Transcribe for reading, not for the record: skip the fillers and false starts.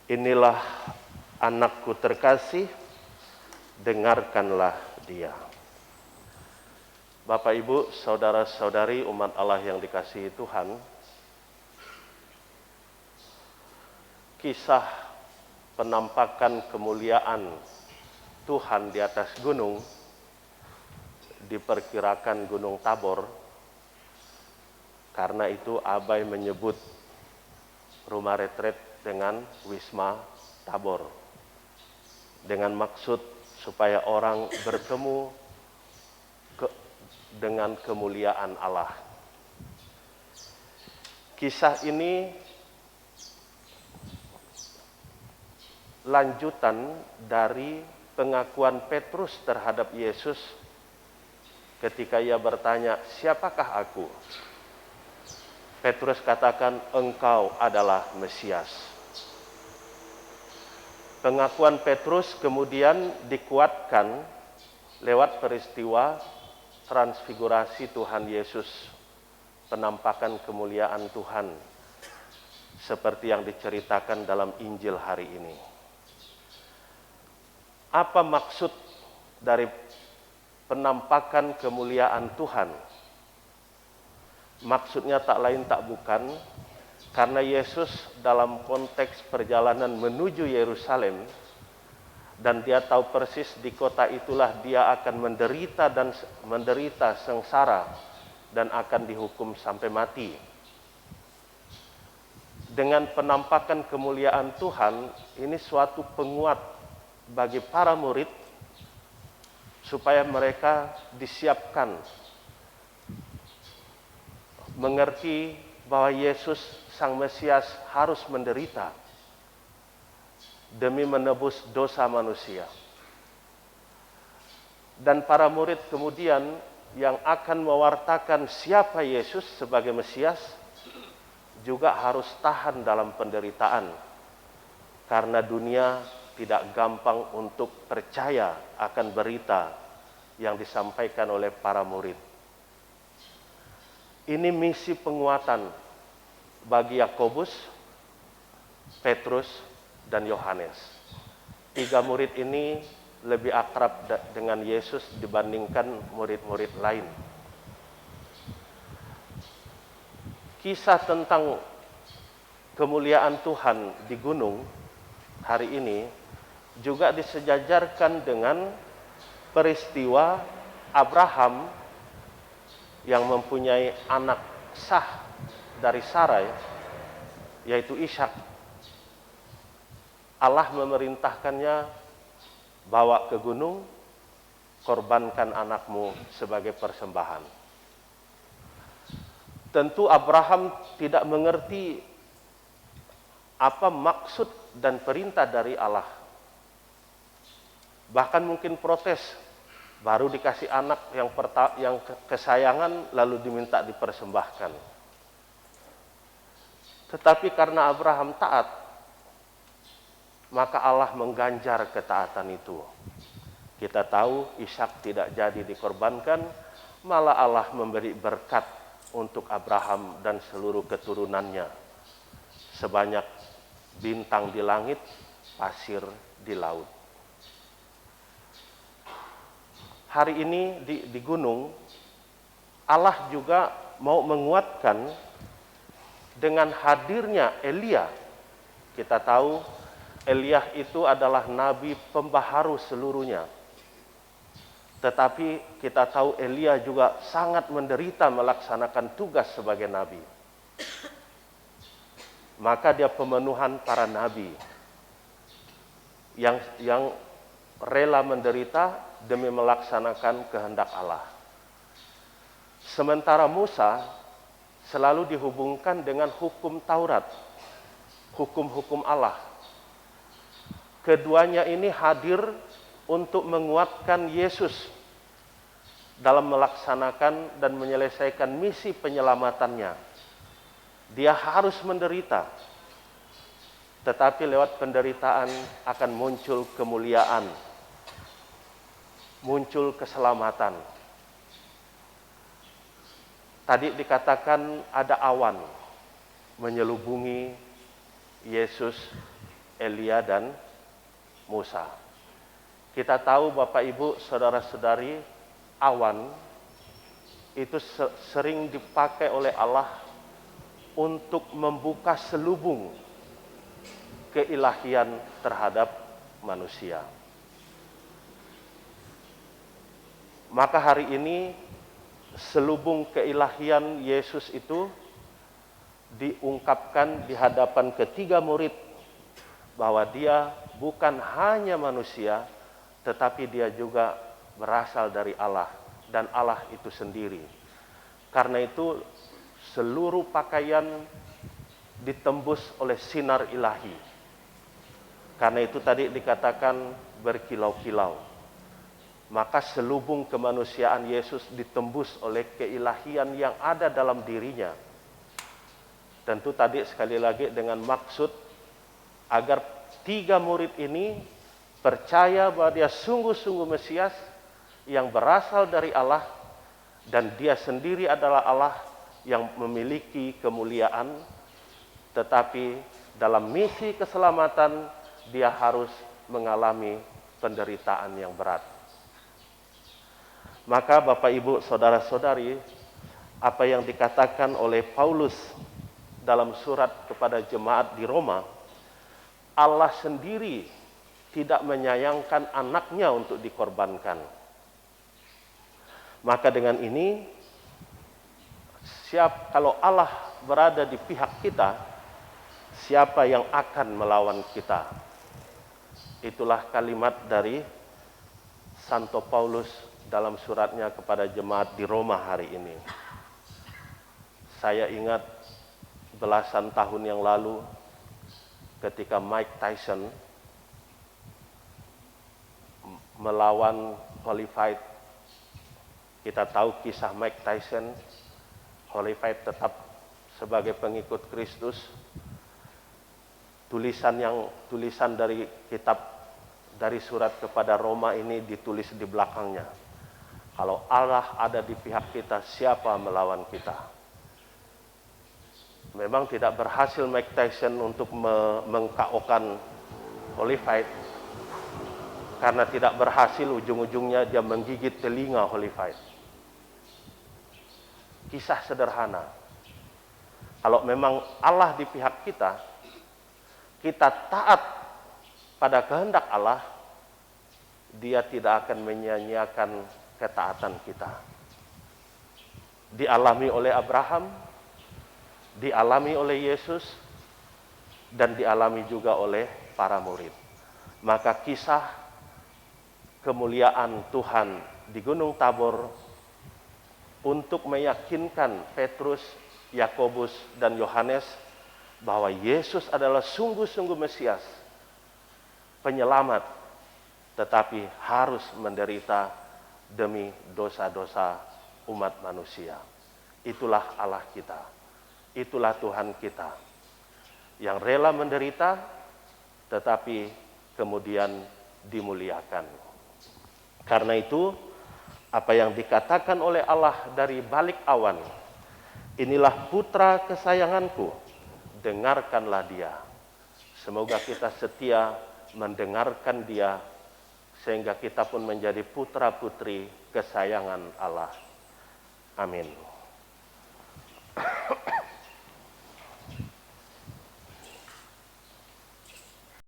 Inilah anakku terkasih, dengarkanlah dia. Bapak, Ibu, saudara-saudari umat Allah yang dikasihi Tuhan, kisah penampakan kemuliaan Tuhan di atas gunung, diperkirakan Gunung Tabor. Karena itu Abai menyebut rumah retret dengan Wisma Tabor, dengan maksud supaya orang bertemu dengan kemuliaan Allah. Kisah ini lanjutan dari pengakuan Petrus terhadap Yesus ketika ia bertanya, "Siapakah aku?" Petrus katakan, "Engkau adalah Mesias." Pengakuan Petrus kemudian dikuatkan lewat peristiwa transfigurasi Tuhan Yesus, penampakan kemuliaan Tuhan, seperti yang diceritakan dalam Injil hari ini. Apa maksud dari penampakan kemuliaan Tuhan? Maksudnya tak lain tak bukan, karena Yesus dalam konteks perjalanan menuju Yerusalem, dan dia tahu persis di kota itulah dia akan menderita sengsara dan akan dihukum sampai mati. Dengan penampakan kemuliaan Tuhan, ini suatu penguat bagi para murid supaya mereka disiapkan mengerti bahwa Yesus Sang Mesias harus menderita demi menebus dosa manusia. Dan para murid kemudian yang akan mewartakan siapa Yesus sebagai Mesias juga harus tahan dalam penderitaan, karena dunia tidak gampang untuk percaya akan berita yang disampaikan oleh para murid. Ini misi penguatan bagi Yakobus, Petrus, dan Yohanes. 3 murid ini lebih akrab dengan Yesus dibandingkan murid-murid lain. Kisah tentang kemuliaan Tuhan di gunung hari ini juga disejajarkan dengan peristiwa Abraham yang mempunyai anak sah dari Sarai, yaitu Ishak. Allah memerintahkannya, bawa ke gunung, korbankan anakmu sebagai persembahan. Tentu Abraham tidak mengerti apa maksud dan perintah dari Allah. Bahkan mungkin protes, baru dikasih anak yang kesayangan lalu diminta dipersembahkan. Tetapi karena Abraham taat, maka Allah mengganjar ketaatan itu. Kita tahu Ishak tidak jadi dikorbankan, malah Allah memberi berkat untuk Abraham dan seluruh keturunannya, sebanyak bintang di langit, pasir di laut. Hari ini di gunung, Allah juga mau menguatkan dengan hadirnya Elia. Kita tahu Elia itu adalah nabi pembaharu seluruhnya. Tetapi kita tahu Elia juga sangat menderita melaksanakan tugas sebagai nabi. Maka dia pemenuhan para nabi yang rela menderita demi melaksanakan kehendak Allah. Sementara Musa selalu dihubungkan dengan hukum Taurat, hukum-hukum Allah. Keduanya ini hadir untuk menguatkan Yesus dalam melaksanakan dan menyelesaikan misi penyelamatannya. Dia harus menderita, tetapi lewat penderitaan akan muncul kemuliaan, muncul keselamatan. Tadi dikatakan ada awan menyelubungi Yesus Elia dan Musa. Kita tahu Bapak Ibu, saudara-saudari, awan itu sering dipakai oleh Allah untuk membuka selubung keilahian terhadap manusia. Maka hari ini selubung keilahian Yesus itu diungkapkan di hadapan ketiga murid bahwa dia bukan hanya manusia, tetapi dia juga berasal dari Allah dan Allah itu sendiri. Karena itu seluruh pakaian ditembus oleh sinar ilahi. Karena itu tadi dikatakan berkilau-kilau. Maka selubung kemanusiaan Yesus ditembus oleh keilahian yang ada dalam dirinya. Tentu tadi sekali lagi dengan maksud agar tiga murid ini percaya bahwa dia sungguh-sungguh Mesias yang berasal dari Allah dan dia sendiri adalah Allah yang memiliki kemuliaan, tetapi dalam misi keselamatan dia harus mengalami penderitaan yang berat. Maka Bapak Ibu saudara-saudari, apa yang dikatakan oleh Paulus dalam surat kepada jemaat di Roma, Allah sendiri tidak menyayangkan anaknya untuk dikorbankan. Maka dengan ini, kalau Allah berada di pihak kita, siapa yang akan melawan kita? Itulah kalimat dari Santo Paulus dalam suratnya kepada jemaat di Roma hari ini. Saya ingat belasan tahun yang lalu ketika Mike Tyson melawan Holyfield. Kita tahu kisah Mike Tyson. Holyfield tetap sebagai pengikut Kristus. Tulisan dari kitab dari surat kepada Roma ini ditulis di belakangnya. Kalau Allah ada di pihak kita, siapa melawan kita? Memang tidak berhasil Mike Tyson untuk meng-KO-kan Holyfield. Karena tidak berhasil, ujung-ujungnya dia menggigit telinga Holyfield. Kisah sederhana. Kalau memang Allah di pihak kita, kita taat pada kehendak Allah, dia tidak akan menyia-nyiakan ketaatan kita. Dialami oleh Abraham, dialami oleh Yesus, dan dialami juga oleh para murid. Maka kisah kemuliaan Tuhan di Gunung Tabor untuk meyakinkan Petrus, Yakobus, dan Yohanes bahwa Yesus adalah sungguh-sungguh Mesias, penyelamat, tetapi harus menderita demi dosa-dosa umat manusia. Itulah Allah kita. Itulah Tuhan kita. Yang rela menderita, tetapi kemudian dimuliakan. Karena itu, apa yang dikatakan oleh Allah dari balik awan, inilah putra kesayanganku, dengarkanlah dia. Semoga kita setia mendengarkan dia, sehingga kita pun menjadi putra-putri kesayangan Allah. Amin.